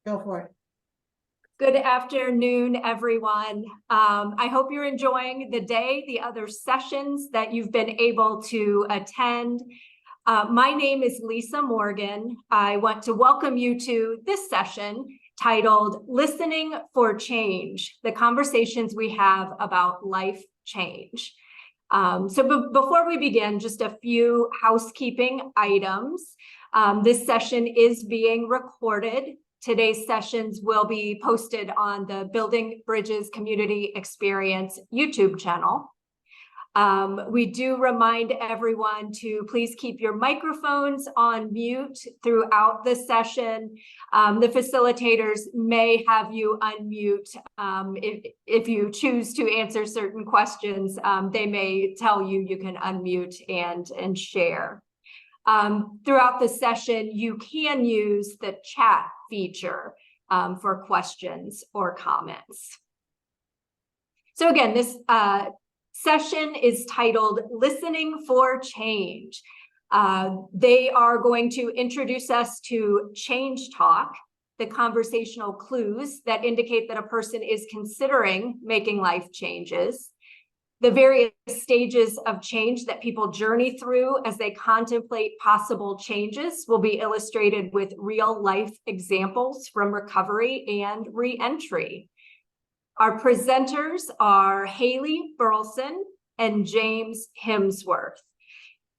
Go for it. Good afternoon, everyone. I hope you're enjoying the day, the other sessions that you've been able to attend. My name is Lisa Morgan. I want to welcome you to this session titled Listening for Change, the conversations we have about life change. Before we begin, just a few housekeeping items. This session is being recorded. Today's sessions will be posted on the Building Bridges Community Experience YouTube channel. We do remind everyone to please keep your microphones on mute throughout the session. The facilitators may have you unmute if you choose to answer certain questions. They may tell you you can unmute and share. Throughout the session, you can use the chat feature for questions or comments. So again, this session is titled Listening for Change. They are going to introduce us to change talk, the conversational clues that indicate that a person is considering making life changes, the various stages of change that people journey through as they contemplate possible changes will be illustrated with real life examples from recovery and reentry. Our presenters are Hali, Burleson, and James Himsworth.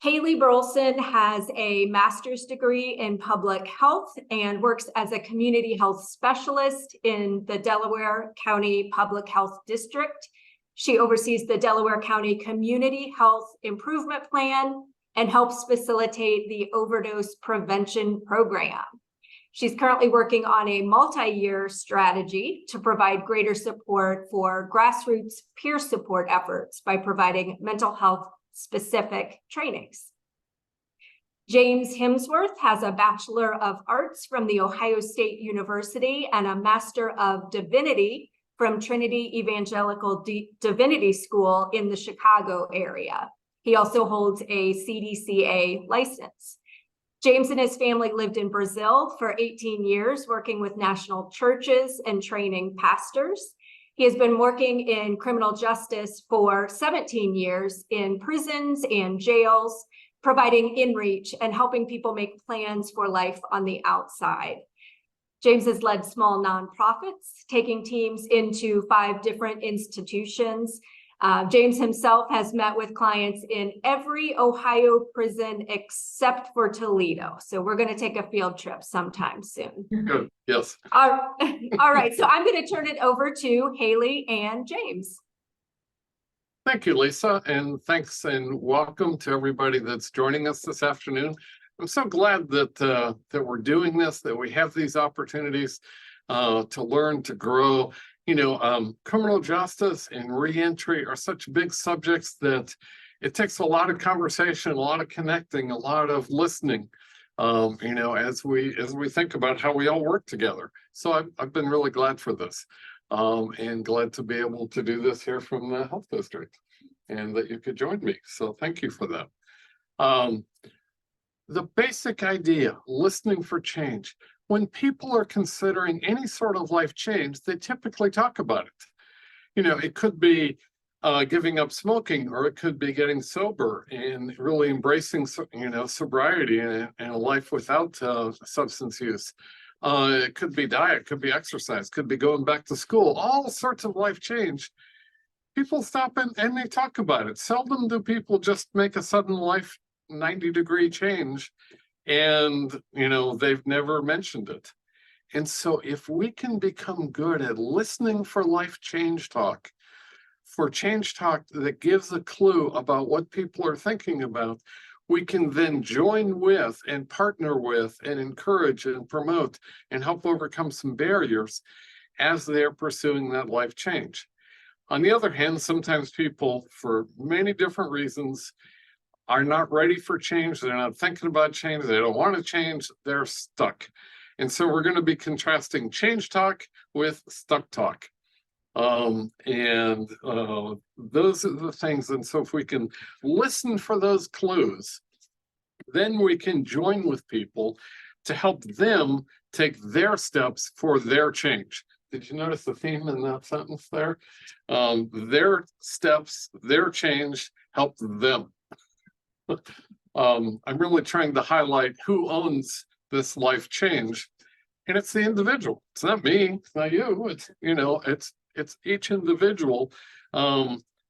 Hali Burleson has a master's degree in public health and works as a community health specialist in the Delaware County Public Health District. She oversees the Delaware County Community Health Improvement Plan and helps facilitate the overdose prevention program. She's currently working on a multi-year strategy to provide greater support for grassroots peer support efforts by providing mental health specific trainings. James Himsworth has a Bachelor of Arts from The Ohio State University and a Master of Divinity from Trinity Evangelical Divinity School in the Chicago area. He also holds a CDCA license. James and his family lived in Brazil for 18 years, working with national churches and training pastors. He has been working in criminal justice for 17 years in prisons and jails, providing in-reach and helping people make plans for life on the outside. James has led small nonprofits, taking teams into 5 different institutions. James himself has met with clients in every Ohio prison except for Toledo. So we're going to take a field trip sometime soon. Good, yes. All right, so I'm going to turn it over to Hali and James. Thank you, Lisa, and thanks and welcome to everybody that's joining us this afternoon. I'm so glad that that we're doing this, that we have these opportunities to learn, to grow. You know, criminal justice and reentry are such big subjects that it takes a lot of conversation, a lot of connecting, a lot of listening. You know, as we think about how we all work together. So I've been really glad for this, and glad to be able to do this here from the health district, and that you could join me. So thank you for that. The basic idea, listening for change. When people are considering any sort of life change, they typically talk about it. You know, it could be giving up smoking, or it could be getting sober and really embracing, you know, sobriety and a life without substance use. It could be diet, could be exercise, could be going back to school, all sorts of life change. People stop and they talk about it. Seldom do people just make a sudden life 90-degree change and, you know, they've never mentioned it. And so if we can become good at listening for life change talk, for change talk that gives a clue about what people are thinking about, we can then join with and partner with and encourage and promote and help overcome some barriers as they're pursuing that life change. On the other hand, sometimes people, for many different reasons, are not ready for change. They're not thinking about change. They don't want to change. They're stuck. And so we're going to be contrasting change talk with stuck talk. Those are the things. And so if we can listen for those clues, then we can join with people to help them take their steps for their change. Did you notice the theme in that sentence there? Their steps, their change, help them. I'm really trying to highlight who owns this life change, and it's the individual. It's not me, it's not you. It's, you know, it's each individual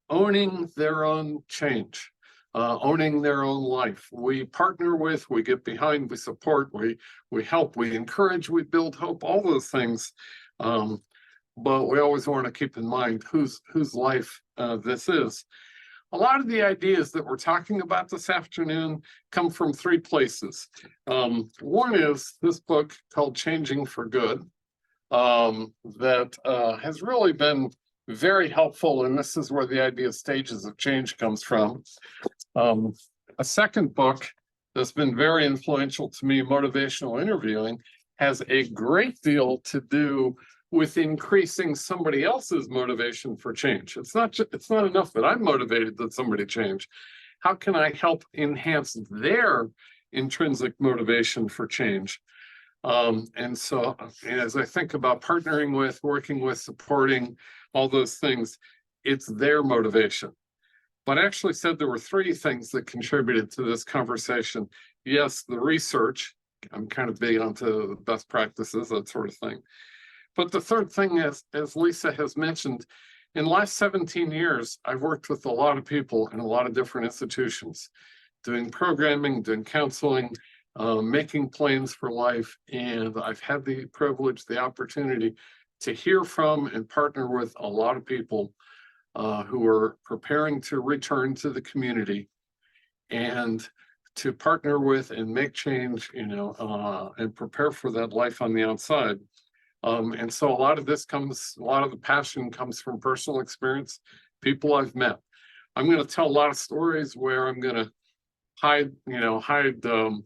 owning their own change, owning their own life. We partner with, we get behind, we support, we help, we encourage, we build hope, all those things. But we always want to keep in mind whose life this is. A lot of the ideas that we're talking about this afternoon come from three places. One is this book called Changing for Good that has really been very helpful, and this is where the idea of stages of change comes from. A second book that's been very influential to me, Motivational Interviewing, has a great deal to do with increasing somebody else's motivation for change. It's not enough that I'm motivated that somebody change. How can I help enhance their intrinsic motivation for change? And so as I think about partnering with, working with, supporting, all those things, it's their motivation. But I actually said there were three things that contributed to this conversation. Yes, the research. I'm kind of big onto best practices, that sort of thing. But the third thing is, as Lisa has mentioned, in the last 17 years, I've worked with a lot of people in a lot of different institutions, doing programming, doing counseling, making plans for life. And I've had the privilege, the opportunity to hear from and partner with a lot of people who are preparing to return to the community and to partner with and make change, and prepare for that life on the outside. And so a lot of the passion comes from personal experience, people I've met. I'm going to tell a lot of stories where I'm going to hide the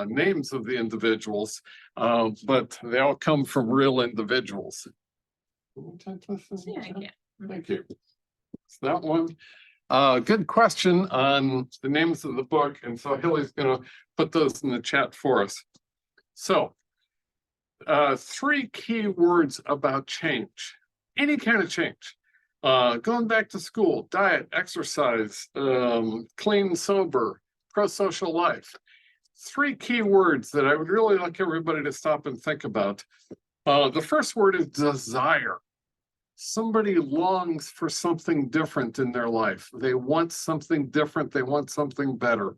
names of the individuals, but they all come from real individuals. Yeah, yeah. Thank you. It's that one. Good question on the names of the book, and so Hali's going to put those in the chat for us. So, three key words about change, any kind of change, going back to school, diet, exercise, clean, sober, pro-social life. Three key words that I would really like everybody to stop and think about. The first word is desire. Somebody longs for something different in their life. They want something different. They want something better.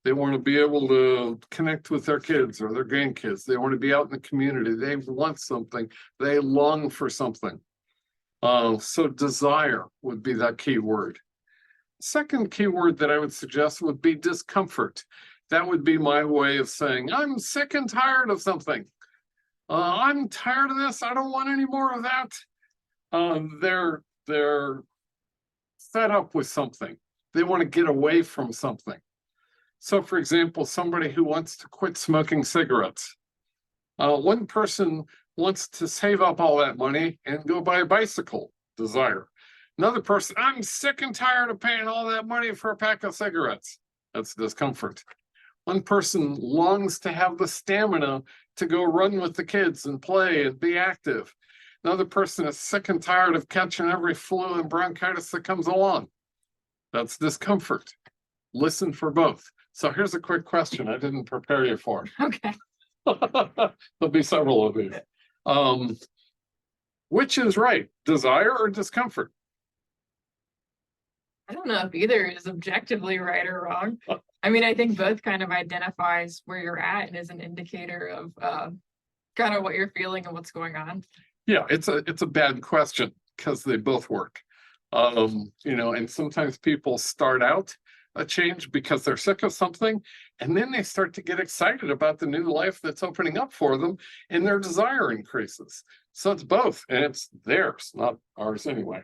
They want to be able to connect with their kids or their grandkids. They want to be out in the community. They want something. They long for something. So desire would be that key word. Second key word that I would suggest would be discomfort. That would be my way of saying, I'm sick and tired of something. I'm tired of this. I don't want any more of that. They're fed up with something. They want to get away from something. So, for example, somebody who wants to quit smoking cigarettes. One person wants to save up all that money and go buy a bicycle, desire. Another person, I'm sick and tired of paying all that money for a pack of cigarettes. That's discomfort. One person longs to have the stamina to go run with the kids and play and be active. Another person is sick and tired of catching every flu and bronchitis that comes along. That's discomfort. Listen for both. So here's a quick question I didn't prepare you for. Okay. There'll be several of these. Which is right, desire or discomfort? I don't know if either is objectively right or wrong. I mean, I think both kind of identifies where you're at and is an indicator of kind of what you're feeling and what's going on. Yeah, it's a bad question because they both work. And sometimes people start out a change because they're sick of something, and then they start to get excited about the new life that's opening up for them, and their desire increases. So it's both, and it's theirs, not ours anyway.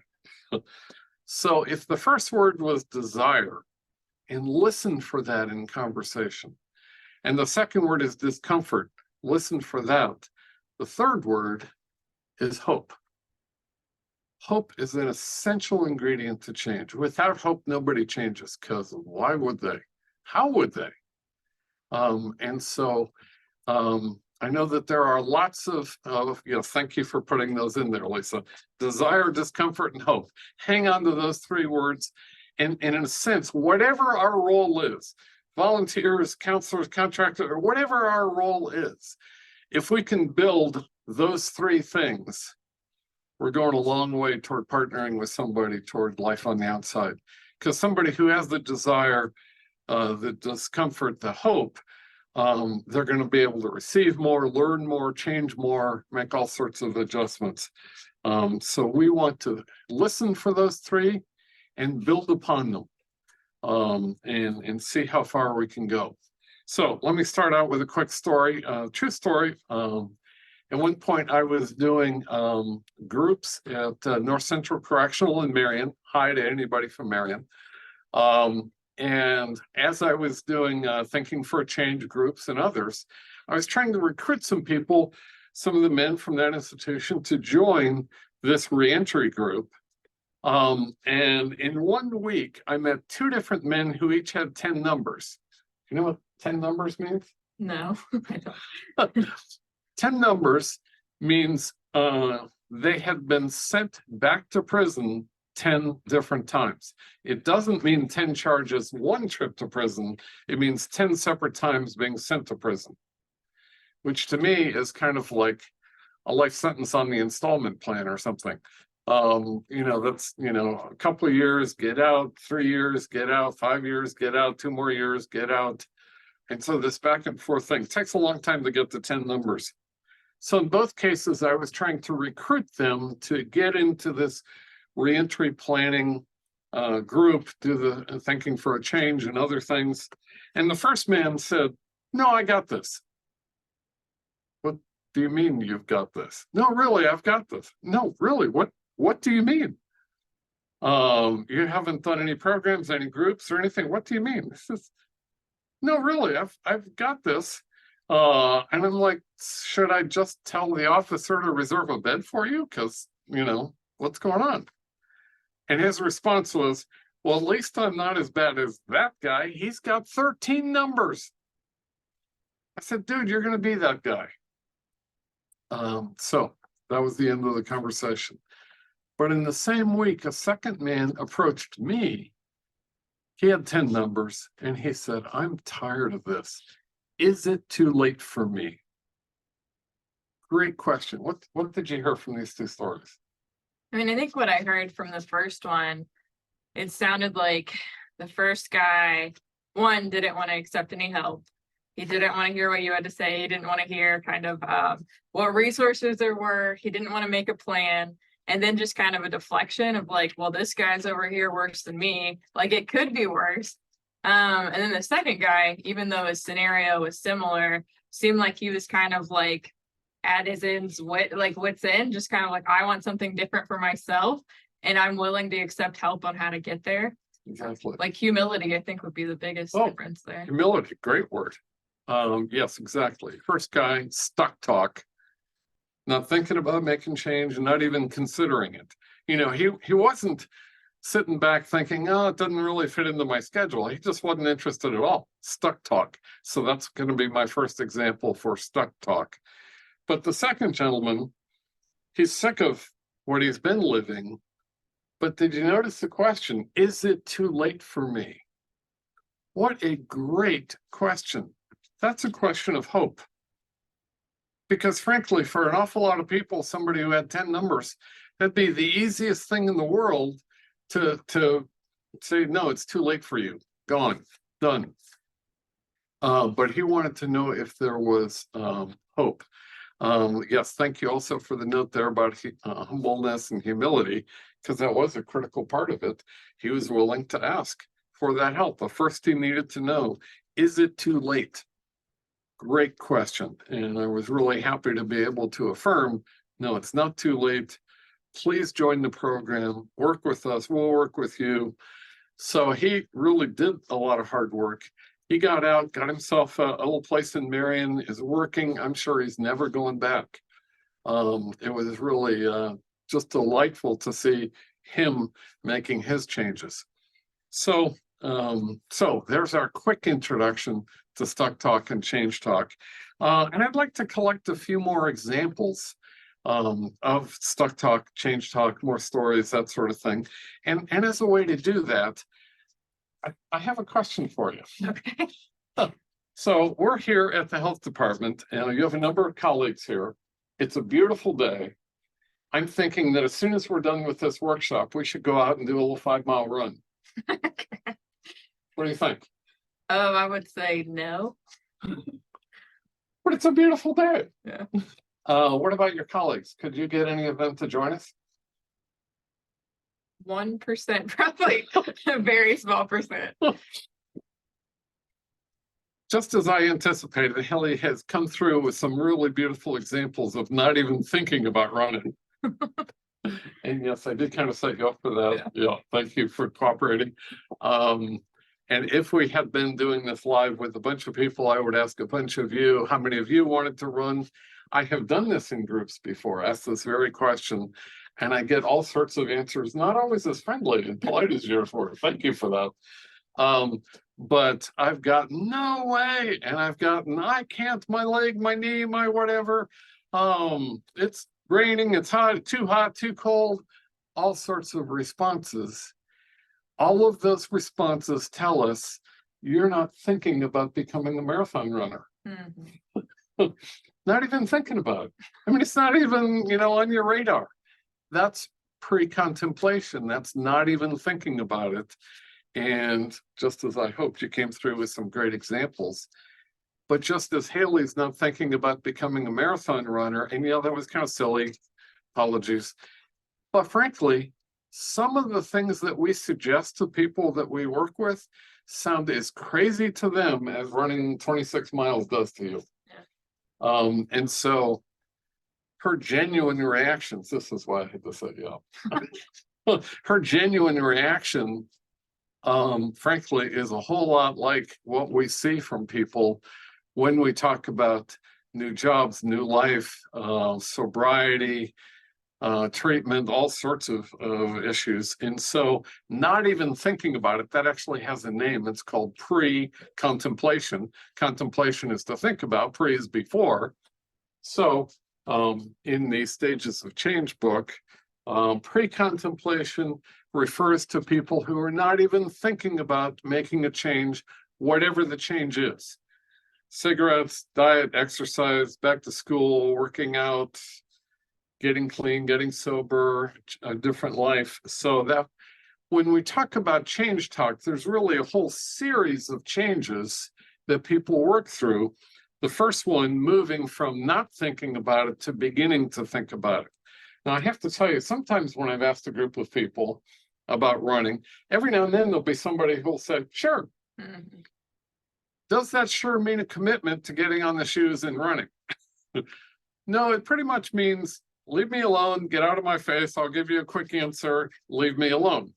So if the first word was desire, and listen for that in conversation, and the second word is discomfort, listen for that. The third word is hope. Hope is an essential ingredient to change. Without hope, nobody changes, because why would they? How would they? And so I know that there are lots of, thank you for putting those in there, Lisa. Desire, discomfort, and hope. Hang on to those three words. And in a sense, whatever our role is, volunteers, counselors, contractors, or whatever our role is, if we can build those three things, we're going a long way toward partnering with somebody toward life on the outside. Because somebody who has the desire, the discomfort, the hope, they're going to be able to receive more, learn more, change more, make all sorts of adjustments. So we want to listen for those three and build upon them, and see how far we can go. So let me start out with a quick story, true story. At one point I was doing groups at North Central Correctional in Marion. Hi to anybody from Marion. And as I was doing Thinking for a Change groups and others, I was trying to recruit some people, some of the men from that institution, to join this reentry group. And in 1 week, I met 2 different men who each had 10 numbers. You know what 10 numbers means? No, I don't. 10 numbers means they had been sent back to prison 10 different times. It doesn't mean 10 charges, 1 trip to prison. It means 10 separate times being sent to prison, which to me is kind of like a life sentence on the installment plan or something. That's, a couple of years, get out, 3 years, get out, 5 years, get out, 2 more years, get out. And so this back and forth thing takes a long time to get to 10 numbers. So in both cases, I was trying to recruit them to get into this reentry planning group, do the Thinking for a Change and other things. And the first man said, "No, I got this." "What do you mean you've got this?" "No, really, I've got this." "No, really, what do you mean? You haven't done any programs, any groups or anything. What do you mean?" He says, "No, really, I've got this." And I'm like, should I just tell the officer to reserve a bed for you? Because, what's going on? And his response was, "Well, at least I'm not as bad as that guy. He's got 13 numbers." I said, "Dude, you're going to be that guy." So that was the end of the conversation. But in the same week, a second man approached me. He had 10 numbers and he said, "I'm tired of this. Is it too late for me?" Great question. What did you hear from these 2 stories? I mean, I think what I heard from the first one, it sounded like the first guy, one, didn't want to accept any help. He didn't want to hear what you had to say. He didn't want to hear kind of what resources there were. He didn't want to make a plan. And then just kind of a deflection of like, well, this guy's over here worse than me. Like, it could be worse. And then the second guy, even though his scenario was similar, seemed like he was kind of like at his wit's end, just kind of like, I want something different for myself, and I'm willing to accept help on how to get there. Exactly. Like humility, I think, would be the biggest difference there. Humility, great word. Yes, exactly. First guy, stuck talk, not thinking about making change and not even considering it. He wasn't sitting back thinking, "Oh, it doesn't really fit into my schedule." He just wasn't interested at all. Stuck talk. So that's going to be my first example for stuck talk. But the second gentleman, he's sick of what he's been living. But did you notice the question? Is it too late for me? What a great question. That's a question of hope. Because frankly, for an awful lot of people, somebody who had 10 numbers, that'd be the easiest thing in the world to say, "No, it's too late for you. Gone, done." But he wanted to know if there was hope. Yes, thank you also for the note there about humbleness and humility, because that was a critical part of it. He was willing to ask for that help. But first he needed to know, is it too late? Great question. And I was really happy to be able to affirm, no, it's not too late. Please join the program, work with us, we'll work with you. So he really did a lot of hard work. He got out, got himself a little place in Marion, is working. I'm sure he's never going back. It was really just delightful to see him making his changes. So there's our quick introduction to Stuck Talk and Change Talk. And I'd like to collect a few more examples of Stuck Talk, Change Talk, more stories, that sort of thing. And as a way to do that, I have a question for you. Okay. So we're here at the health department, and you have a number of colleagues here. It's a beautiful day. I'm thinking that as soon as we're done with this workshop, we should go out and do a little 5-mile run. What do you think? I would say no. But it's a beautiful day. Yeah. What about your colleagues? Could you get any of them to join us? 1%, probably a very small percent. Just as I anticipated, Hali has come through with some really beautiful examples of not even thinking about running. And yes, I did kind of set you up for that. Yeah, thank you for cooperating. And if we had been doing this live with a bunch of people, I would ask a bunch of you, how many of you wanted to run? I have done this in groups before, asked this very question, and I get all sorts of answers, not always as friendly and polite as yours were. Thank you for that. But I've got no way, and I've gotten, I can't, my leg, my knee, my whatever. It's raining, it's hot, too cold, all sorts of responses. All of those responses tell us you're not thinking about becoming a marathon runner. Mhm. Not even thinking about it. I mean, it's not even, on your radar. That's pre-contemplation. That's not even thinking about it. And just as I hoped, you came through with some great examples. But just as Hali's not thinking about becoming a marathon runner, and that was kind of silly, apologies. But frankly, some of the things that we suggest to people that we work with sound as crazy to them as running 26 miles does to you. Yeah. And so her genuine reactions, this is why I had to say, yeah. Her genuine reaction, frankly, is a whole lot like what we see from people when we talk about new jobs, new life, sobriety, treatment, all sorts of issues. And so not even thinking about it, that actually has a name. It's called pre-contemplation. Contemplation is to think about, pre is before. So in the Stages of Change book, pre-contemplation refers to people who are not even thinking about making a change, whatever the change is. Cigarettes, diet, exercise, back to school, working out, getting clean, getting sober, a different life. So that when we talk about change talk, there's really a whole series of changes that people work through. The first one, moving from not thinking about it to beginning to think about it. Now, I have to tell you, sometimes when I've asked a group of people about running, every now and then there'll be somebody who'll say, sure. Mhm. Does that sure mean a commitment to getting on the shoes and running? No, it pretty much means leave me alone, get out of my face, I'll give you a quick answer, leave me alone.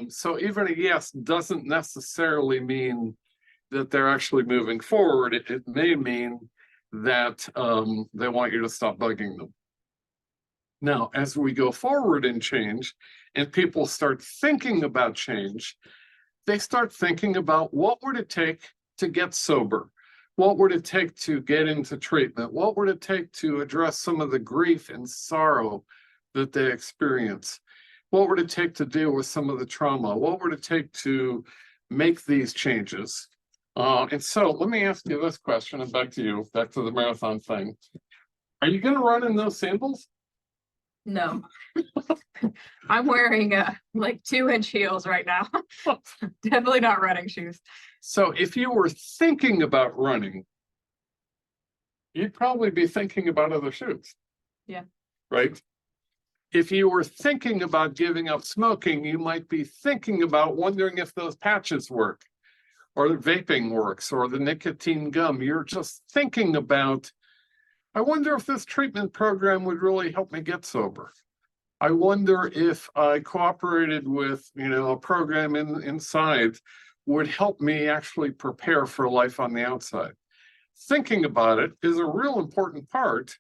So even a yes doesn't necessarily mean that they're actually moving forward. It may mean that they want you to stop bugging them. Now, as we go forward in change and people start thinking about change, they start thinking about what would it take to get sober? What would it take to get into treatment? What would it take to address some of the grief and sorrow that they experience? What would it take to deal with some of the trauma? What would it take to make these changes? And so let me ask you this question, and back to you, back to the marathon thing. Are you going to run in those sandals? No. I'm wearing like 2-inch heels right now. Definitely not running shoes. So if you were thinking about running, you'd probably be thinking about other shoes. Yeah. Right? If you were thinking about giving up smoking, you might be thinking about wondering if those patches work, or the vaping works, or the nicotine gum. You're just thinking about, I wonder if this treatment program would really help me get sober. I wonder if I cooperated with, a program inside would help me actually prepare for life on the outside. Thinking about it is a real important part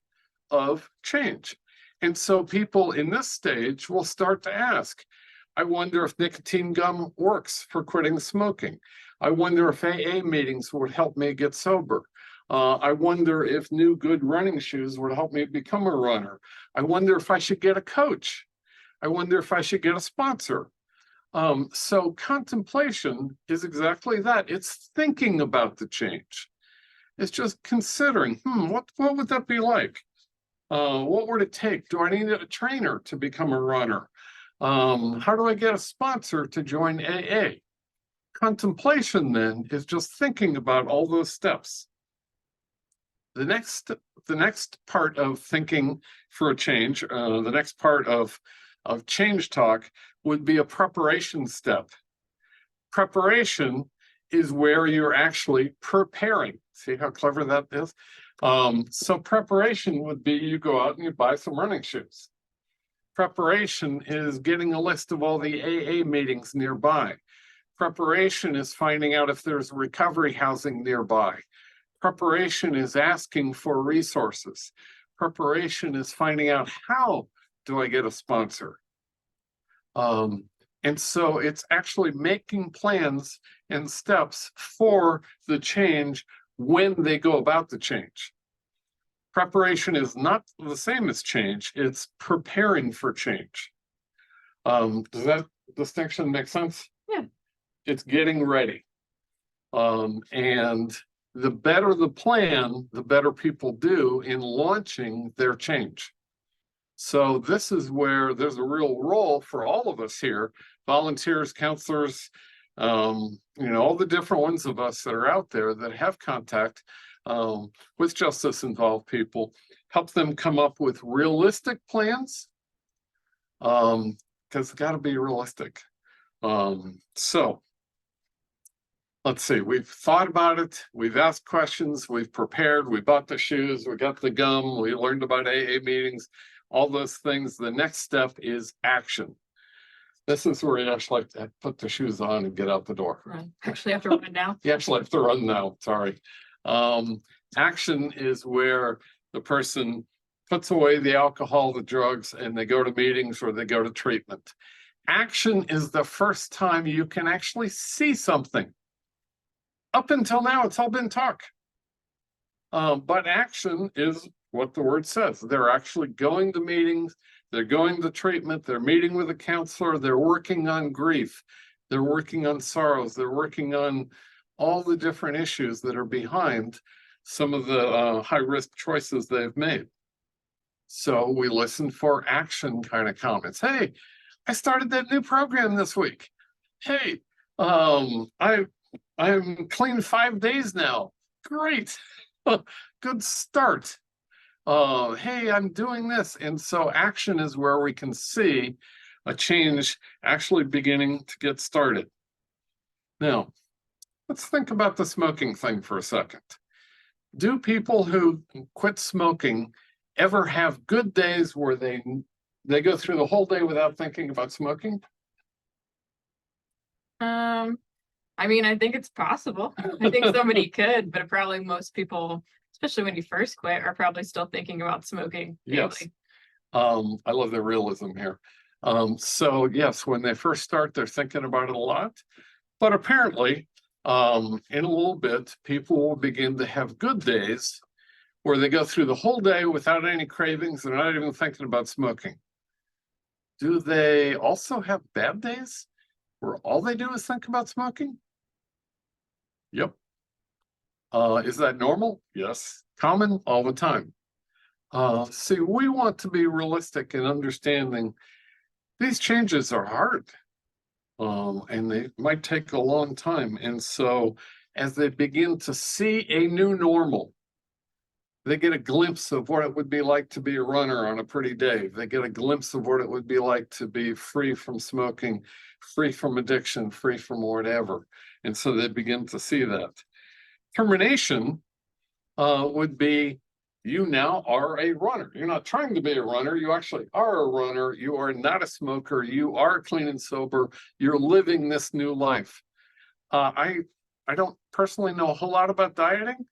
of change. And so people in this stage will start to ask, I wonder if nicotine gum works for quitting smoking. I wonder if AA meetings would help me get sober. I wonder if new good running shoes would help me become a runner. I wonder if I should get a coach. I wonder if I should get a sponsor. So contemplation is exactly that. It's thinking about the change. It's just considering, what would that be like? What would it take? Do I need a trainer to become a runner? How do I get a sponsor to join AA? Contemplation then is just thinking about all those steps. The next part of thinking for a change, the next part of change talk would be a preparation step. Preparation is where you're actually preparing. See how clever that is? So preparation would be you go out and you buy some running shoes. Preparation is getting a list of all the AA meetings nearby. Preparation is finding out if there's recovery housing nearby. Preparation is asking for resources. Preparation is finding out how do I get a sponsor. And so it's actually making plans and steps for the change when they go about the change. Preparation is not the same as change, it's preparing for change. Does that distinction make sense? Yeah. It's getting ready. And the better the plan, the better people do in launching their change. So this is where there's a real role for all of us here, volunteers, counselors, all the different ones of us that are out there that have contact with justice involved people, help them come up with realistic plans, because it's got to be realistic. So let's see, we've thought about it, we've asked questions, we've prepared, we bought the shoes, we got the gum, we learned about AA meetings, all those things. The next step is action. This is where you actually have to put the shoes on and get out the door. Run. Actually have to run now. You actually have to run now, sorry. Action is where the person puts away the alcohol, the drugs, and they go to meetings or they go to treatment. Action is the first time you can actually see something. Up until now, it's all been talk. But action is what the word says. They're actually going to meetings, they're going to treatment, they're meeting with a counselor, they're working on grief, they're working on sorrows, they're working on all the different issues that are behind some of the high-risk choices they've made. So we listen for action kind of comments. Hey, I started that new program this week. Hey, I'm clean 5 days now. Great. Good start. Hey, I'm doing this. And so action is where we can see a change actually beginning to get started. Now, let's think about the smoking thing for a second. Do people who quit smoking ever have good days where they go through the whole day without thinking about smoking? I mean, I think it's possible. I think somebody could, but probably most people, especially when you first quit, are probably still thinking about smoking daily. Yes. I love the realism here. So yes, when they first start, they're thinking about it a lot, but apparently, in a little bit, people will begin to have good days where they go through the whole day without any cravings. They're not even thinking about smoking. Do they also have bad days where all they do is think about smoking? Yep. Is that normal? Yes. Common all the time. See, we want to be realistic in understanding these changes are hard. And they might take a long time. And so as they begin to see a new normal, they get a glimpse of what it would be like to be a runner on a pretty day. They get a glimpse of what it would be like to be free from smoking, free from addiction, free from whatever. And so they begin to see that. Termination would be, you now are a runner. You're not trying to be a runner. You actually are a runner. You are not a smoker. You are clean and sober. You're living this new life. I don't personally know a whole lot about dieting,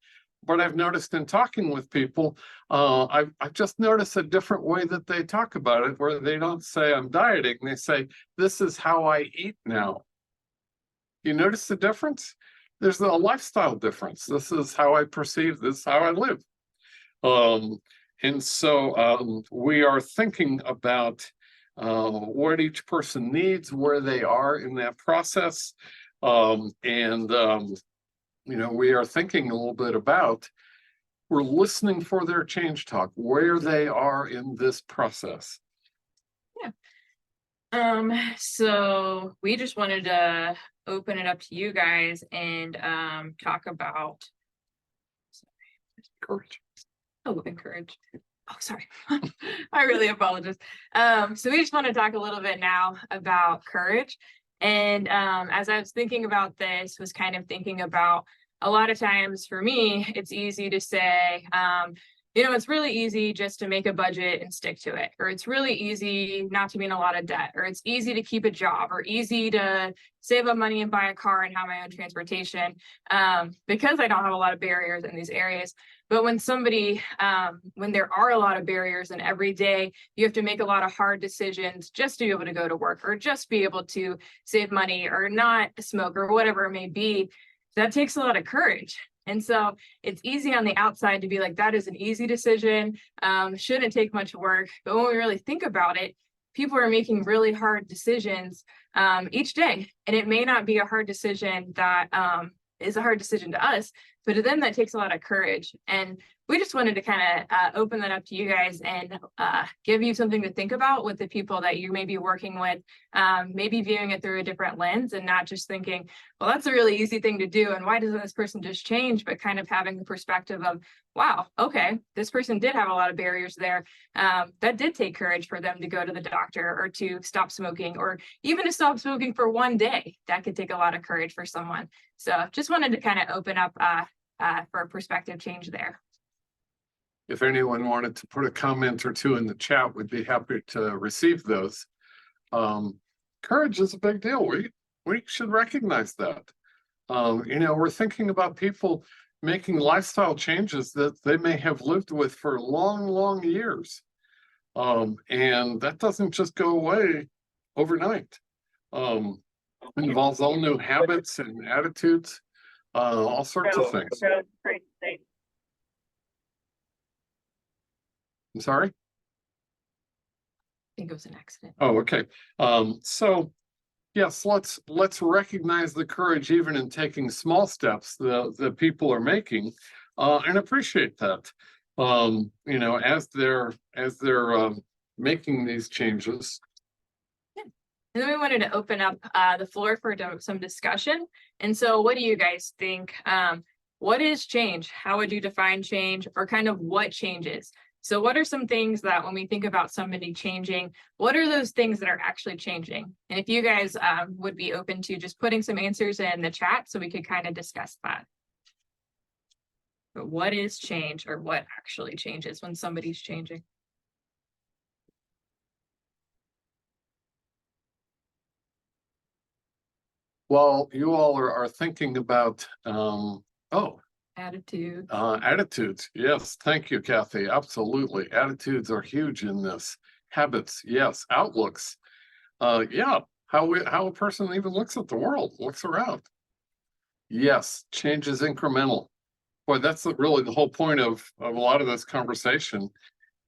but I've noticed in talking with people, I've just noticed a different way that they talk about it, where they don't say I'm dieting. They say, this is how I eat now. You notice the difference? there's a lifestyle difference. This is how I perceive, this is how I live. And so we are thinking about what each person needs, where they are in that process. We are thinking a little bit about, we're listening for their change talk, where they are in this process. So we just wanted to open it up to you guys and talk about Courage. encourage. Oh, sorry. I really apologize. So we just want to talk a little bit now about courage. And as I was thinking about this, was kind of thinking about, a lot of times for me, it's easy to say, it's really easy just to make a budget and stick to it, or it's really easy not to be in a lot of debt, or it's easy to keep a job, or easy to save up money and buy a car and have my own transportation, because I don't have a lot of barriers in these areas. But when when there are a lot of barriers, and every day you have to make a lot of hard decisions just to be able to go to work, or just be able to save money, or not smoke, or whatever it may be, that takes a lot of courage. And so it's easy on the outside to be like, that is an easy decision, shouldn't take much work. But when we really think about it, people are making really hard decisions each day. And it may not be a hard decision that is a hard decision to us, but to them, that takes a lot of courage. And we just wanted to kind of open that up to you guys and give you something to think about with the people that you may be working with, maybe viewing it through a different lens and not just thinking, well, that's a really easy thing to do, and why doesn't this person just change? But kind of having the perspective of, wow, okay, this person did have a lot of barriers there. That did take courage for them to go to the doctor, or to stop smoking, or even to stop smoking for one day. That could take a lot of courage for someone. So just wanted to kind of open up for a perspective change there. If anyone wanted to put a comment or two in the chat, we'd be happy to receive those. Courage is a big deal. We should recognize that. We're thinking about people making lifestyle changes that they may have lived with for long, long years. And that doesn't just go away overnight. It involves all new habits and attitudes, all sorts of things. I'm sorry? I think it was an accident. Oh, okay. So yes, let's recognize the courage even in taking small steps that people are making, and appreciate that. As they're making these changes. Yeah. And then we wanted to open up the floor for some discussion. And so what do you guys think? What is change? How would you define change, or kind of what changes? So what are some things that when we think about somebody changing, what are those things that are actually changing? And if you guys would be open to just putting some answers in the chat so we could kind of discuss that. But what is change, or what actually changes when somebody's changing? Well, you all are thinking about, Attitude. attitudes. Yes, thank you, Kathy. Absolutely. Attitudes are huge in this. Habits, yes. Outlooks. Yeah, how a person even looks at the world, looks around. Yes, change is incremental. Boy, that's really the whole point of a lot of this conversation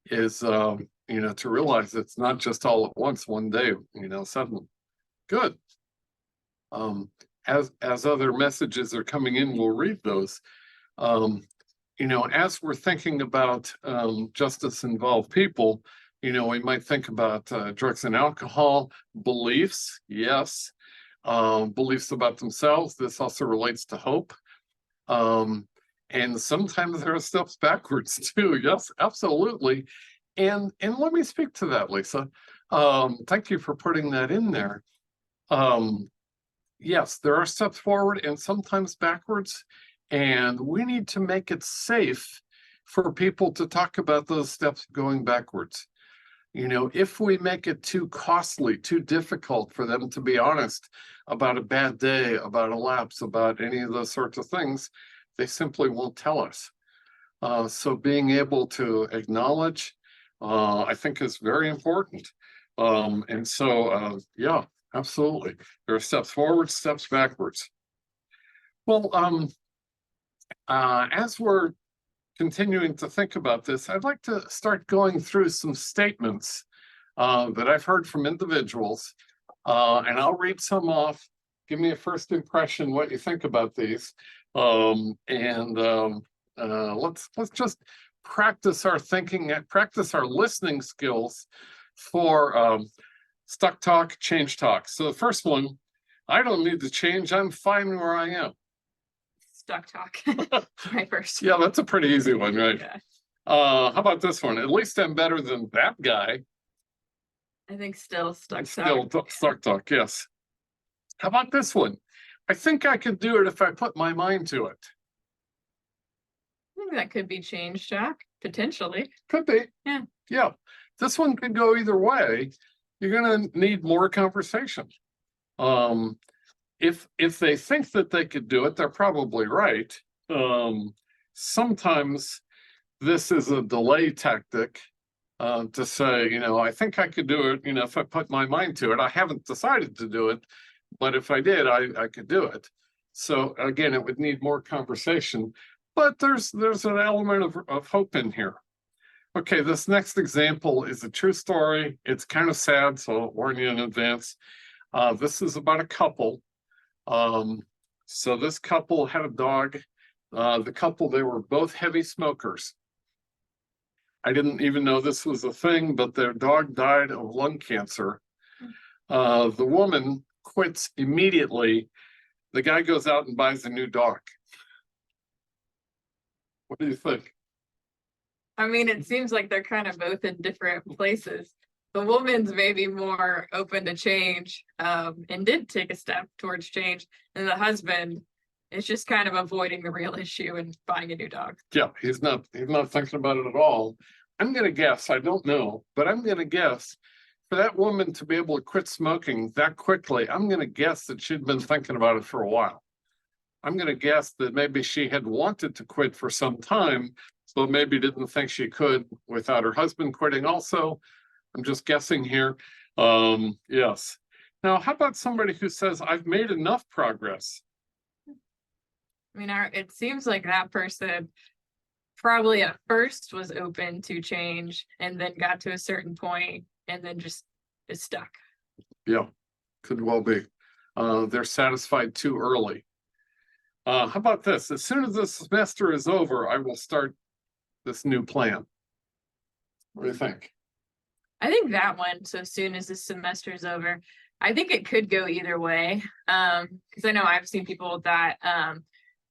is, to realize it's not just all at once, one day, suddenly. Good. As other messages are coming in, we'll read those. As we're thinking about justice-involved people, we might think about drugs and alcohol, beliefs, yes, beliefs about themselves. This also relates to hope. And sometimes there are steps backwards too. Yes, absolutely. And let me speak to that, Lisa. Thank you for putting that in there. Yes, there are steps forward and sometimes backwards. And we need to make it safe for people to talk about those steps going backwards. If we make it too costly, too difficult for them to be honest about a bad day, about a lapse, about any of those sorts of things, they simply won't tell us. So being able to acknowledge, I think, is very important. Yeah, absolutely. There are steps forward, steps backwards. Well, as we're continuing to think about this, I'd like to start going through some statements that I've heard from individuals, and I'll read some off. Give me a first impression, what you think about these, and let's just practice our thinking and practice our listening skills for stuck talk, change talk. So the first one, I don't need to change. I'm fine where I am. Stuck talk. My first. Yeah, that's a pretty easy one, right? Yeah. How about this one? At least I'm better than that guy. I think still stuck Still talk. stuck talk, yes. How about this one? I think I could do it if I put my mind to it. I think that could be change talk, potentially. Could be. Yeah. Yeah. This one could go either way. You're gonna need more conversation. If they think that they could do it, they're probably right. Sometimes this is a delay tactic to say, I think I could do it, if I put my mind to it. I haven't decided to do it, but if I did, I could do it. So again, it would need more conversation, but there's an element of hope in here. Okay, this next example is a true story. It's kind of sad, so I'll warn you in advance. This is about a couple. So this couple had a dog. The couple, they were both heavy smokers. I didn't even know this was a thing, but their dog died of lung cancer. The woman quits immediately. The guy goes out and buys a new dog. What do you think? I mean, it seems like they're kind of both in different places. The woman's maybe more open to change, and did take a step towards change. And the husband is just kind of avoiding the real issue and buying a new dog. Yeah, he's not thinking about it at all. I'm gonna guess, I don't know, but I'm gonna guess for that woman to be able to quit smoking that quickly, I'm gonna guess that she'd been thinking about it for a while. I'm gonna guess that maybe she had wanted to quit for some time, but maybe didn't think she could without her husband quitting also. I'm just guessing here. Yes. Now, how about somebody who says, I've made enough progress? I mean, it seems like that person probably at first was open to change and then got to a certain point and then just is stuck. Yeah, could well be. They're satisfied too early. How about this? As soon as the semester is over, I will start this new plan. What do you think? I think that one, so as soon as the semester is over, I think it could go either way. Because I know I've seen people that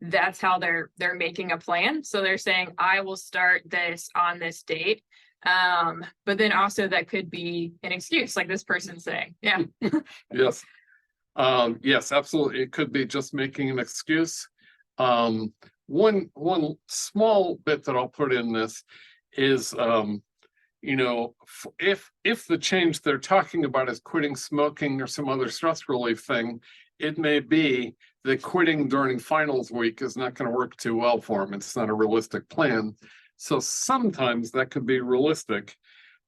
that's how they're making a plan. So they're saying, I will start this on this date. But then also that could be an excuse, like this person's saying. Yeah. Yes. Yes, absolutely. It could be just making an excuse. One small bit that I'll put in this is if the change they're talking about is quitting smoking or some other stress relief thing, it may be that quitting during finals week is not going to work too well for them. It's not a realistic plan. So sometimes that could be realistic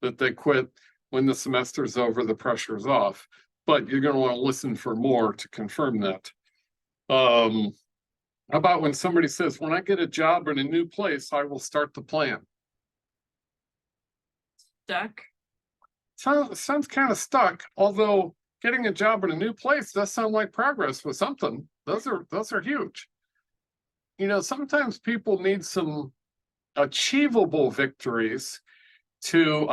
that they quit when the semester's over, the pressure's off, but you're going to want to listen for more to confirm that. How about when somebody says, when I get a job in a new place, I will start the plan? Stuck. Sounds kind of stuck, although getting a job in a new place does sound like progress with something. Those are huge. Sometimes people need some achievable victories to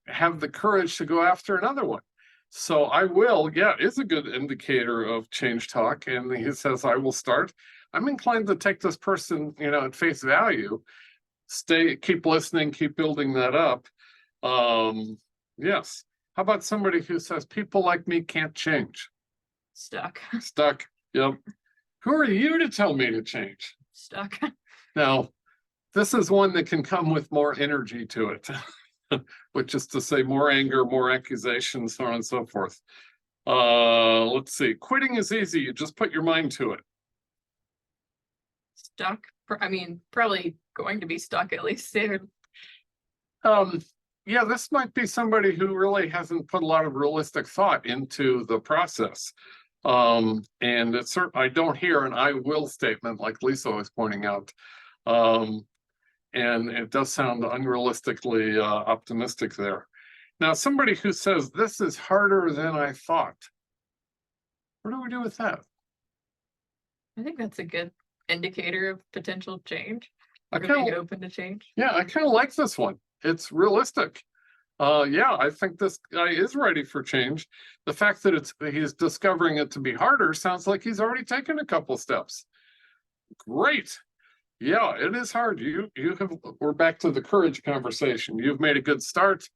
have the courage to go after another one. So I will, yeah, it's a good indicator of change talk. And he says, I will start. I'm inclined to take this person, at face value. Keep listening, keep building that up. Yes. How about somebody who says, people like me can't change? Stuck. Stuck. Yep. Who are you to tell me to change? Stuck. Now, this is one that can come with more energy to it, which is to say more anger, more accusations, so on and so forth. Let's see. Quitting is easy. You just put your mind to it. Stuck. I mean, probably going to be stuck at least soon. Yeah, this might be somebody who really hasn't put a lot of realistic thought into the process. And it's certain I don't hear an I will statement like Lisa was pointing out. And it does sound unrealistically optimistic there. Now, somebody who says this is harder than I thought. What do we do with that? I think that's a good indicator of potential change. I Or kind being of, open to change. yeah, I kind of like this one. It's realistic. Yeah, I think this guy is ready for change. The fact that he's discovering it to be harder sounds like he's already taken a couple steps. Great. Yeah, it is hard. We're back to the courage conversation. You've made a good start.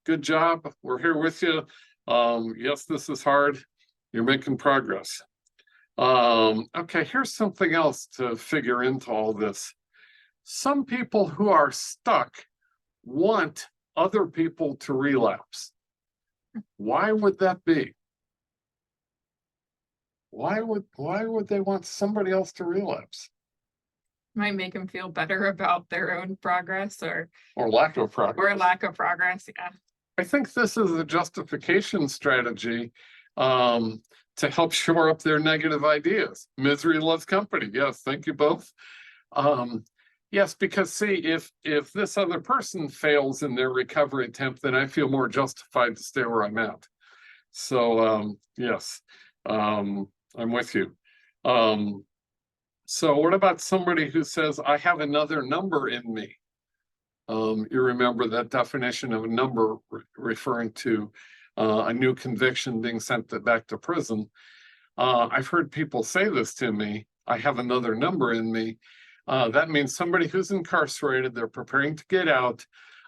Good job. We're here with you. Yes, this is hard. You're making progress. Okay, here's something else to figure into all this. Some people who are stuck want other people to relapse. Why would that be? Why would they want somebody else to relapse? Might make them feel better about their own progress or lack of progress. Or lack of progress, yeah. I think this is a justification strategy to help shore up their negative ideas. Misery loves company. Yes, thank you both. Yes, because see, if this other person fails in their recovery attempt, then I feel more justified to stay where I'm at. So yes, I'm with you. So what about somebody who says, I have another number in me? You remember that definition of a number referring to a new conviction being sent back to prison. I've heard people say this to me, I have another number in me. That means somebody who's incarcerated, they're preparing to get out.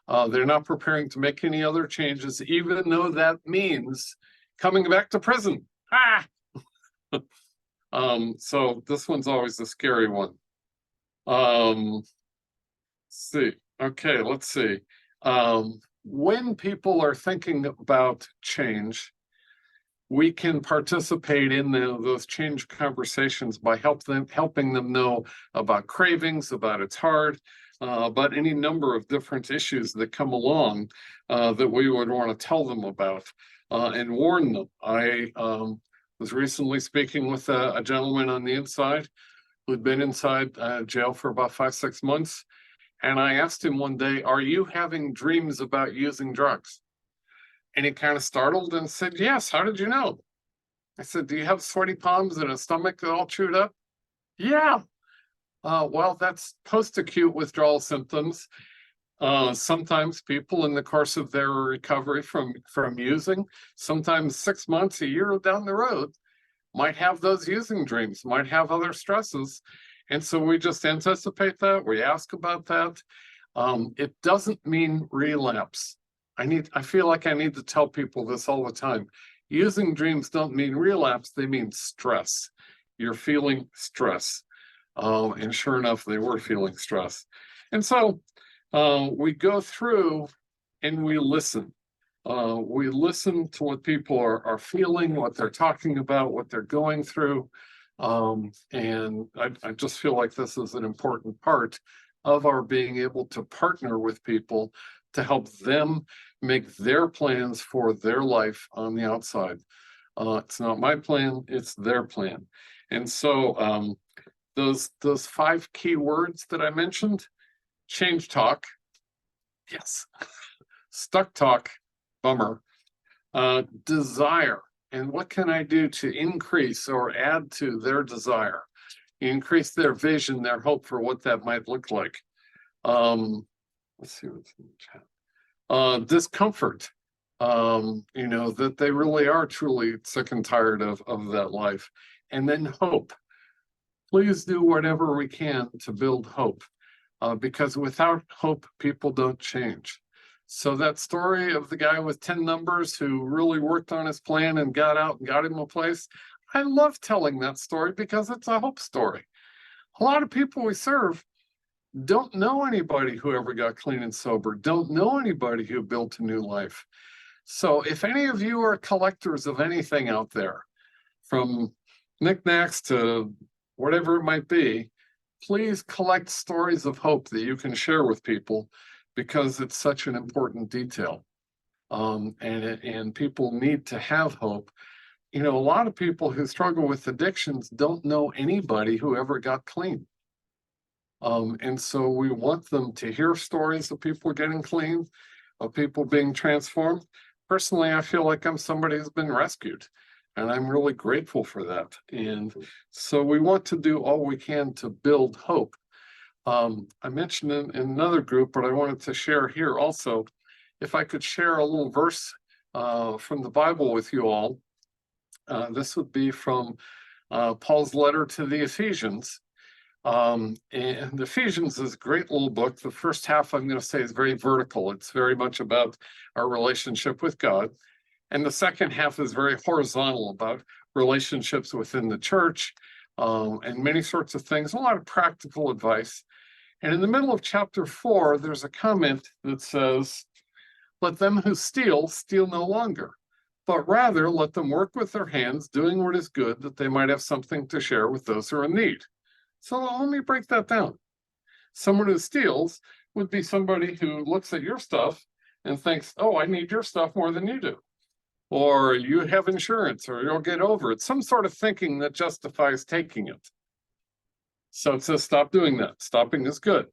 They're not preparing to make any other changes, even though that means coming back to prison. So this one's always a scary one. Let's see. Okay, let's see. When people are thinking about change, we can participate in those change conversations by helping them know about cravings, about it's hard, about any number of different issues that come along that we would want to tell them about and warn them. I was recently speaking with a gentleman on the inside who'd been inside jail for about 5-6 months. And I asked him one day, are you having dreams about using drugs? And he kind of startled and said, yes, how did you know? I said, do you have sweaty palms and a stomach all chewed up? Yeah. Well, that's post-acute withdrawal symptoms. Sometimes people in the course of their recovery from using, sometimes 6 months, a year down the road, might have those using dreams, might have other stresses. And so we just anticipate that, we ask about that. It doesn't mean relapse. I feel like I need to tell people this all the time. Using dreams don't mean relapse, they mean stress. You're feeling stress. And sure enough, they were feeling stress. And so we go through and we listen. We listen to what people are feeling, what they're talking about, what they're going through. And I just feel like this is an important part of our being able to partner with people to help them make their plans for their life on the outside. It's not my plan, it's their plan. And so those 5 key words that I mentioned, change talk, yes. Stuck talk, bummer. Desire, and what can I do to increase or add to their desire? Increase their vision, their hope for what that might look like. Let's see what's in the chat. Discomfort, that they really are truly sick and tired of that life. And then hope. Please do whatever we can to build hope, because without hope, people don't change. So that story of the guy with 10 numbers who really worked on his plan and got out and got him a place, I love telling that story because it's a hope story. A lot of people we serve don't know anybody who ever got clean and sober, don't know anybody who built a new life. So if any of you are collectors of anything out there, from knickknacks to whatever it might be, please collect stories of hope that you can share with people, because it's such an important detail. And people need to have hope you know, a lot of people who struggle with addictions don't know anybody who ever got clean. And so we want them to hear stories of people getting clean, of people being transformed. Personally, I feel like I'm somebody who's been rescued, and I'm really grateful for that. And so we want to do all we can to build hope. I mentioned in another group, but I wanted to share here also, if I could share a little verse from the Bible with you all. This would be from Paul's letter to the Ephesians. And Ephesians is a great little book. The first half, I'm going to say, is very vertical. It's very much about our relationship with God. And the second half is very horizontal, about relationships within the church and many sorts of things, a lot of practical advice. And in the middle of chapter 4, there's a comment that says, "Let them who steal, steal no longer, but rather let them work with their hands, doing what is good, that they might have something to share with those who are in need." So let me break that down. Someone who steals would be somebody who looks at your stuff and thinks, "Oh, I need your stuff more than you do." Or you have insurance, or you'll get over it. Some sort of thinking that justifies taking it. So it says, stop doing that. Stopping is good.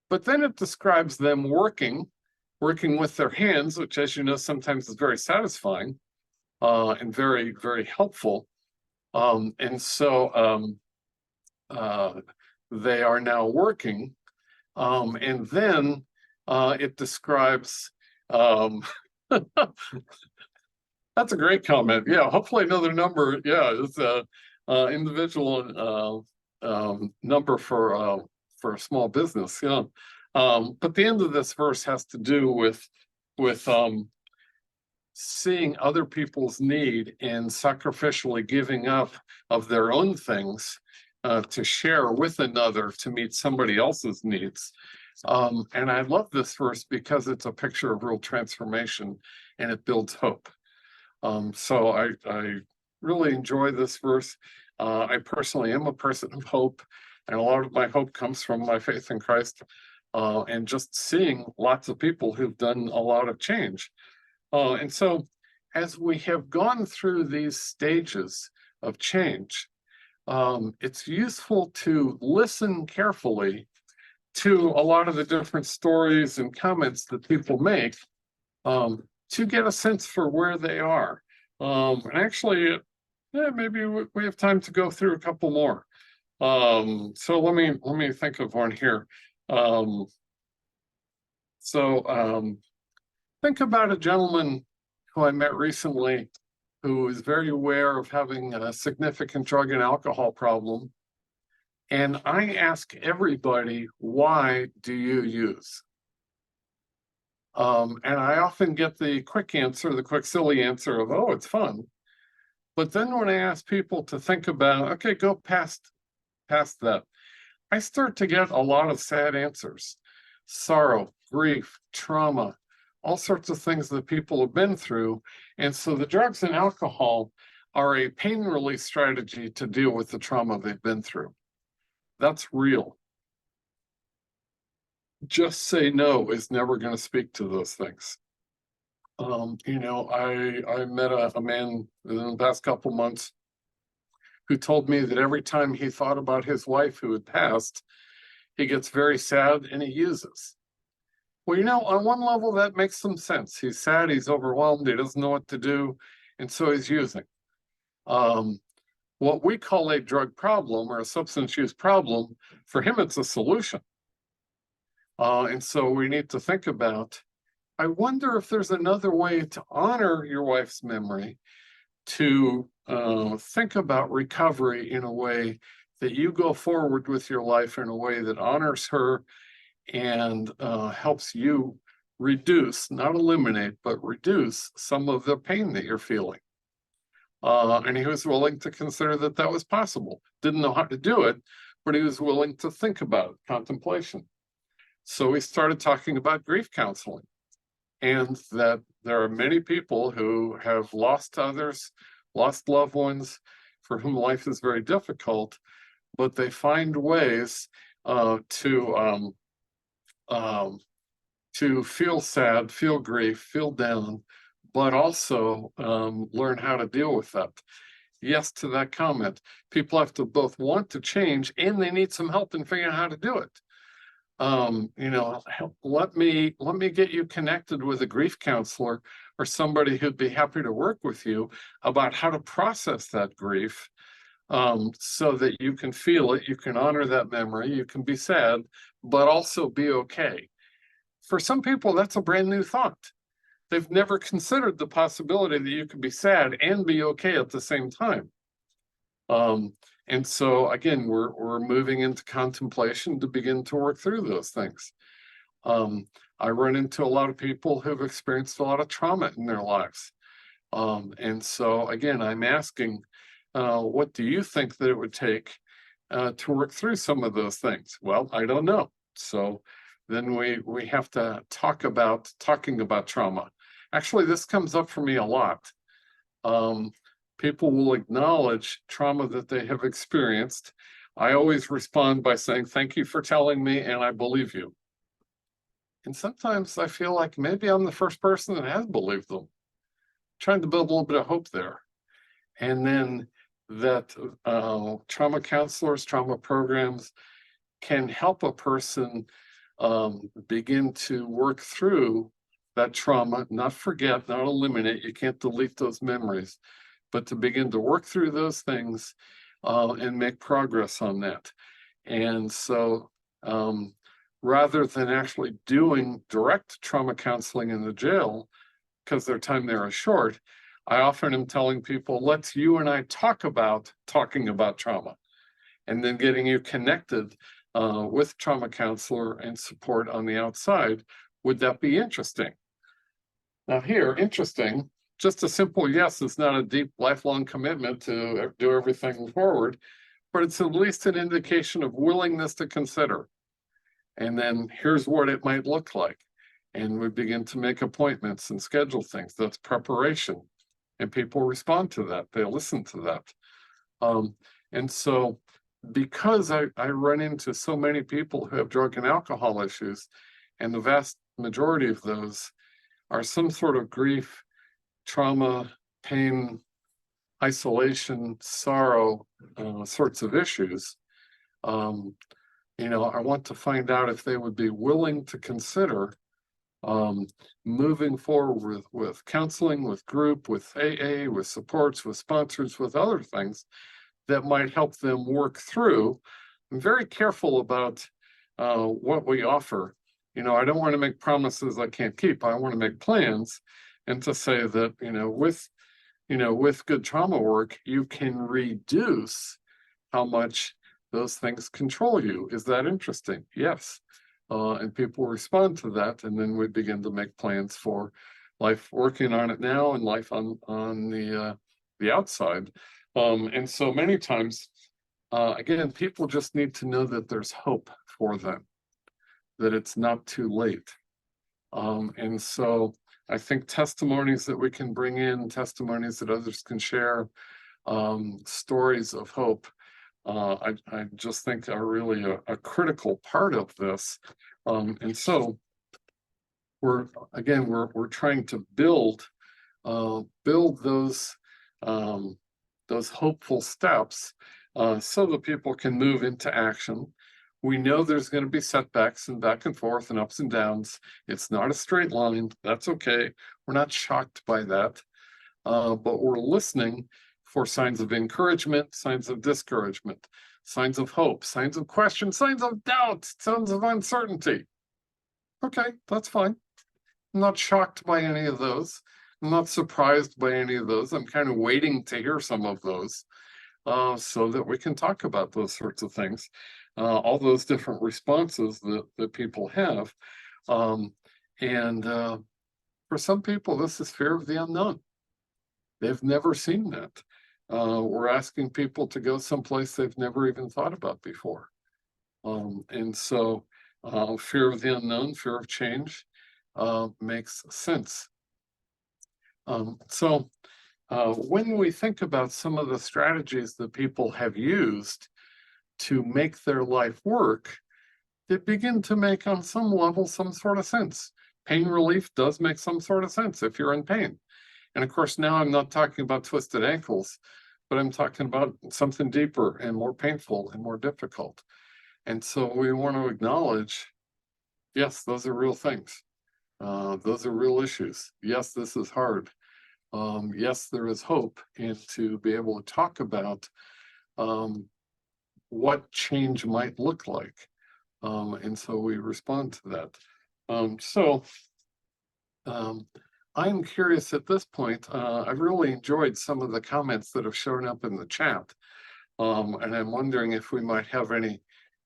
But then it describes them working with their hands, which, as you know, sometimes is very satisfying and very, very helpful. And so they are now working. And then it describes, that's a great comment. Yeah, hopefully another number. Yeah, it's a individual number for a small business. Yeah. But the end of this verse has to do with seeing other people's need and sacrificially giving up of their own things to share with another to meet somebody else's needs. And I love this verse because it's a picture of real transformation and it builds hope. So I really enjoy this verse. I personally am a person of hope, and a lot of my hope comes from my faith in Christ and just seeing lots of people who've done a lot of change. And so as we have gone through these stages of change, it's useful to listen carefully to a lot of the different stories and comments that people make to get a sense for where they are. And actually, yeah, maybe we have time to go through a couple more. So let me think of one here. Think about a gentleman who I met recently who is very aware of having a significant drug and alcohol problem. And I ask everybody, why do you use? And I often get the quick answer, the quick silly answer of, oh, it's fun. But then when I ask people to think about, okay, go past that, I start to get a lot of sad answers. Sorrow, grief, trauma, all sorts of things that people have been through. And so the drugs and alcohol are a pain relief strategy to deal with the trauma they've been through. That's real. Just say no is never going to speak to those things. You know, I met a man in the past couple months who told me that every time he thought about his wife who had passed, he gets very sad and he uses. Well, you know, on one level, that makes some sense. He's sad, he's overwhelmed, he doesn't know what to do, and so he's using. What we call a drug problem or a substance use problem, for him, it's a solution. And so we need to think about, I wonder if there's another way to honor your wife's memory, to think about recovery in a way that you go forward with your life in a way that honors her and helps you reduce, not eliminate, but reduce some of the pain that you're feeling. And he was willing to consider that that was possible. Didn't know how to do it, but he was willing to think about it, contemplation. So we started talking about grief counseling, and that there are many people who have lost others, lost loved ones, for whom life is very difficult, but they find ways to feel sad, feel grief, feel down but also learn how to deal with that. Yes to that comment. People have to both want to change and they need some help in figuring out how to do it. Let me get you connected with a grief counselor or somebody who'd be happy to work with you about how to process that grief, so that you can feel it, you can honor that memory, you can be sad, but also be okay. For some people, that's a brand new thought. They've never considered the possibility that you could be sad and be okay at the same time. And so again, we're moving into contemplation to begin to work through those things. I run into a lot of people who've experienced a lot of trauma in their lives. And so again, I'm asking, what do you think that it would take to work through some of those things? Well, I don't know. So then we have to talking about trauma. Actually, this comes up for me a lot. People will acknowledge trauma that they have experienced. I always respond by saying, thank you for telling me, and I believe you. And sometimes I feel like maybe I'm the first person that has believed them. Trying to build a little bit of hope there. And then that trauma counselors, trauma programs can help a person begin to work through that trauma, not forget, not eliminate. You can't delete those memories, but to begin to work through those things and make progress on that. And so rather than actually doing direct trauma counseling in the jail, because their time there is short, I often am telling people, let's you and I talking about trauma, and then getting you connected with trauma counselor and support on the outside. Would that be interesting? Now here, interesting, just a simple yes is not a deep lifelong commitment to do everything forward, but it's at least an indication of willingness to consider. And then here's what it might look like. And we begin to make appointments and schedule things. That's preparation. And people respond to that. They listen to that. And so because I run into so many people who have drug and alcohol issues, and the vast majority of those are some sort of grief, trauma, pain, isolation, sorrow, sorts of issues, I want to find out if they would be willing to consider moving forward with counseling, with group, with AA, with supports, with sponsors, with other things that might help them work through. I'm very careful about what we offer. I don't want to make promises I can't keep. I want to make plans, and to say that, with good trauma work, you can reduce how much those things control you. Is that interesting? Yes. And people respond to that, and then we begin to make plans for life working on it now and life on the outside. And so many times, again, people just need to know that there's hope for them, that it's not too late. And so I think testimonies that we can bring in, testimonies that others can share, stories of hope, I just think are really a critical part of this. And so we're trying to build those hopeful steps so that people can move into action. We know there's going to be setbacks and back and forth and ups and downs. It's not a straight line. That's okay. We're not shocked by that, but we're listening for signs of encouragement, signs of discouragement, signs of hope, signs of question, signs of doubt, signs of uncertainty. Okay, that's fine. I'm not shocked by any of those. I'm not surprised by any of those. I'm kind of waiting to hear some of those so that we can talk about those sorts of things, all those different responses that people have. And for some people, this is fear of the unknown. They've never seen that. We're asking people to go someplace they've never even thought about before. And so fear of the unknown, fear of change makes sense. So when we think about some of the strategies that people have used to make their life work, they begin to make on some level some sort of sense. pain relief does make some sort of sense if you're in pain. And of course, now I'm not talking about twisted ankles, but I'm talking about something deeper and more painful and more difficult. And so we want to acknowledge, yes, those are real things. Those are real issues. Yes, this is hard. Yes, there is hope, and to be able to talk about what change might look like. And so we respond to that. I'm curious at this point. I've really enjoyed some of the comments that have shown up in the chat. And I'm wondering if we might have any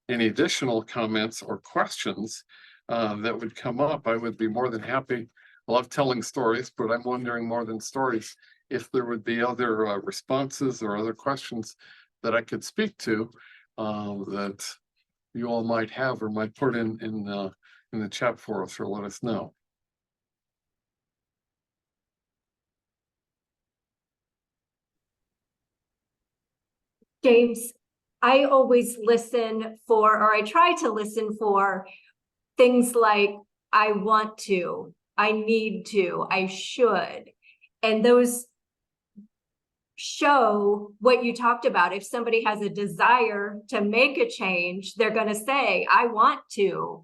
additional comments or questions that would come up. I would be more than happy. I love telling stories, but I'm wondering more than stories if there would be other responses or other questions that I could speak to that you all might have or might put in the chat for us or let us know. James, I always listen for, or I try to listen for things like I want to, I need to, I should. And those show what you talked about. If somebody has a desire to make a change, they're going to say, I want to.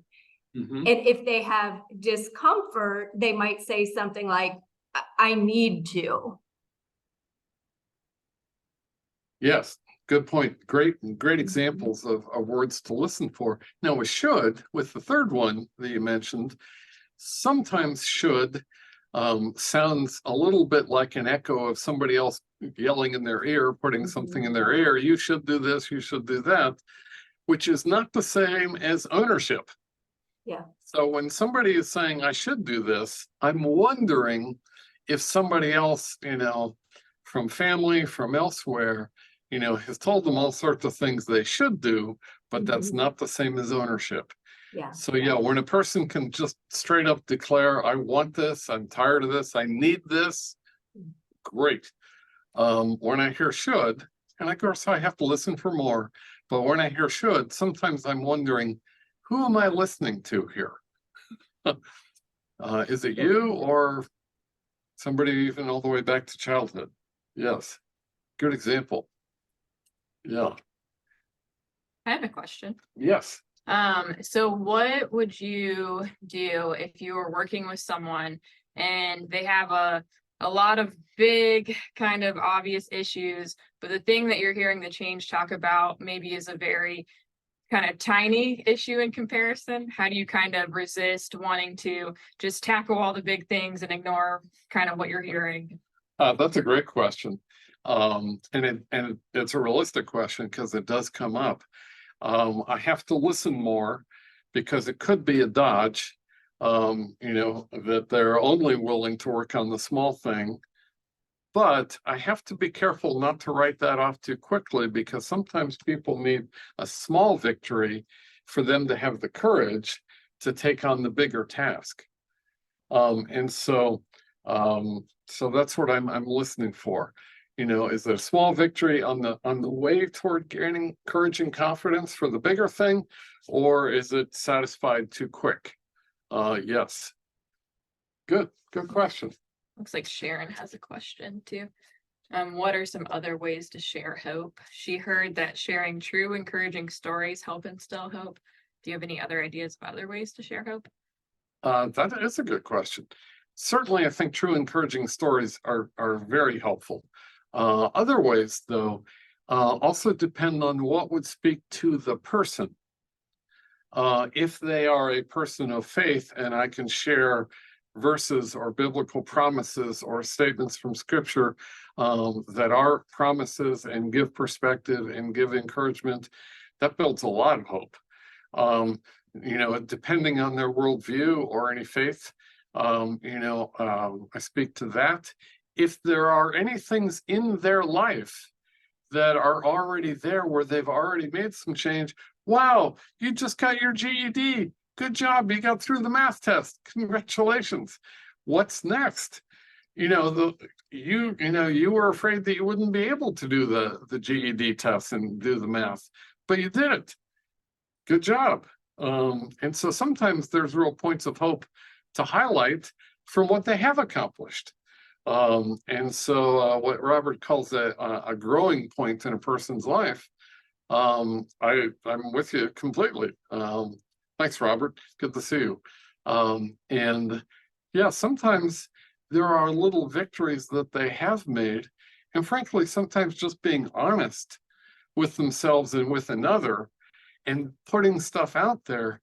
Mm-hmm. And if they have discomfort, they might say something like, I need to. Yes, good point. Great examples of words to listen for. Now, with should, with the third one that you mentioned, sometimes should sounds a little bit like an echo of somebody else yelling in their ear, putting something in their ear. You should do this, you should do that, which is not the same as ownership. Yeah. So when somebody is saying, I should do this, I'm wondering if somebody else, from family, from elsewhere, has told them all sorts of things they should do, but that's not the same as ownership. Yeah. So yeah, when a person can just straight up declare, I want this, I'm tired of this, I need this, great. When I hear should, and of course I have to listen for more, but when I hear should, sometimes I'm wondering, who am I listening to here? Is it you or somebody even all the way back to childhood? Yes, good example. Yeah. I have a question. Yes. So what would you do if you were working with someone and they have a lot of big kind of obvious issues, but the thing that you're hearing the change talk about maybe is a very kind of tiny issue in comparison? How do you kind of resist wanting to just tackle all the big things and ignore kind of what you're hearing? That's a great question. And it's a realistic question because it does come up. I have to listen more because it could be a dodge, that they're only willing to work on the small thing. But I have to be careful not to write that off too quickly because sometimes people need a small victory for them to have the courage to take on the bigger task. So that's what I'm listening for. Is it a small victory on the way toward gaining courage and confidence for the bigger thing, or is it satisfied too quick? Yes. Good question. Looks like Sharon has a question too. What are some other ways to share hope? She heard that sharing true, encouraging stories help instill hope. Do you have any other ideas of other ways to share hope? That is a good question. Certainly, I think true, encouraging stories are very helpful. Other ways, though, also depend on what would speak to the person. If they are a person of faith and I can share verses or biblical promises or statements from scripture that are promises and give perspective and give encouragement, that builds a lot of hope. Depending on their worldview or any faith, I speak to that. If there are any things in their life that are already there where they've already made some change, wow, you just got your GED. Good job, you got through the math test. Congratulations. What's next? You were afraid that you wouldn't be able to do the GED test and do the math, but you did it. Good job. And so sometimes there's real points of hope to highlight from what they have accomplished. And so what Robert calls a growing point in a person's life, I'm with you completely. Thanks, Robert. Good to see you. And yeah, sometimes there are little victories that they have made. And frankly, sometimes just being honest with themselves and with another and putting stuff out there.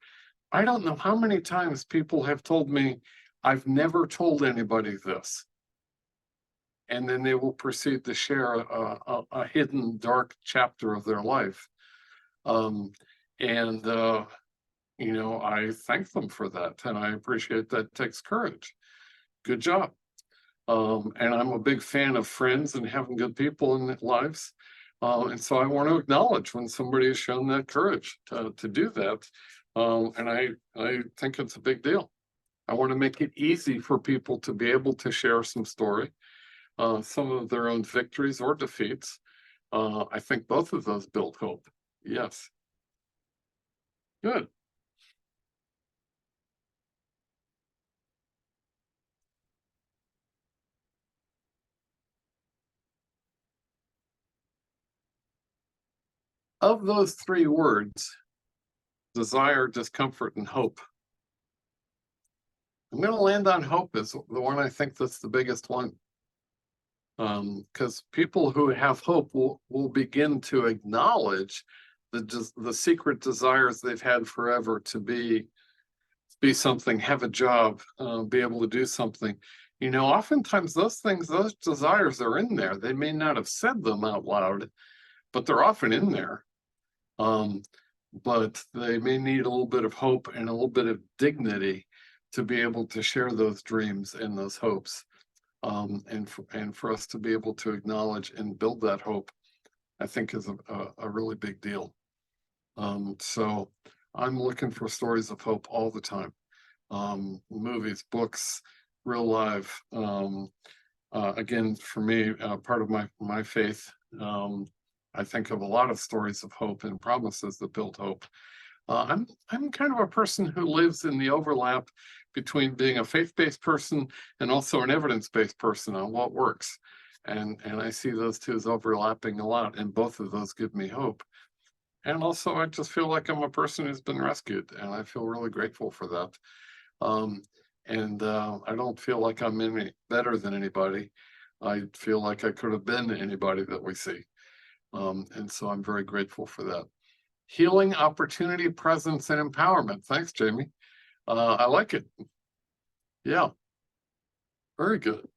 I don't know how many times people have told me, I've never told anybody this. And then they will proceed to share a hidden dark chapter of their life. You know, I thank them for that, and I appreciate that takes courage. Good job. And I'm a big fan of friends and having good people in their lives. And so I want to acknowledge when somebody has shown that courage to do that. And I think it's a big deal. I want to make it easy for people to be able to share some story, some of their own victories or defeats. I think both of those build hope. Yes. Good. Of those three words, desire, discomfort, and hope, I'm going to land on hope as the one I think that's the biggest one. Because people who have hope will begin to acknowledge the secret desires they've had forever to be something, have a job, be able to do something. You know, oftentimes those desires are in there. They may not have said them out loud, but they're often in there. But they may need a little bit of hope and a little bit of dignity to be able to share those dreams and those hopes. And for us to be able to acknowledge and build that hope, I think is a really big deal. So I'm looking for stories of hope all the time. Movies, books, real life. Again, for me, part of my faith, I think of a lot of stories of hope and promises that build hope. I'm kind of a person who lives in the overlap between being a faith-based person and also an evidence-based person on what works. And I see those two as overlapping a lot, and both of those give me hope. And also, I just feel like I'm a person who's been rescued, and I feel really grateful for that. I don't feel like I'm any better than anybody. I feel like I could have been anybody that we see. And so I'm very grateful for that. Healing, opportunity, presence, and empowerment. Thanks, Jamie. I like it. Yeah, very good.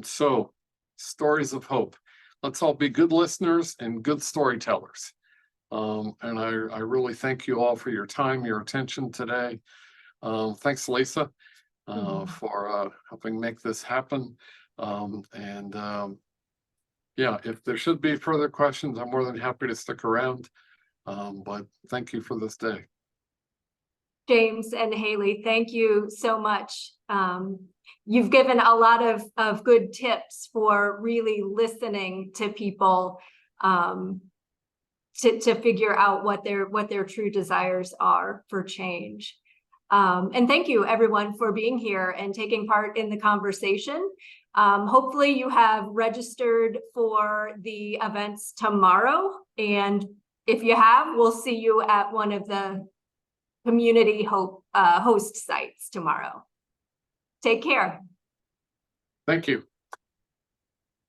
So stories of hope. Let's all be good listeners and good storytellers. And I really thank you all for your time, your attention today. Thanks, Lisa, for helping make this happen. Yeah, if there should be further questions, I'm more than happy to stick around. But thank you for this day. James and Hali, thank you so much. You've given a lot of good tips for really listening to people to figure out what their true desires are for change. And thank you everyone for being here and taking part in the conversation. Hopefully you have registered for the events tomorrow. And if you have, we'll see you at one of the community host sites tomorrow. Take care. Thank you.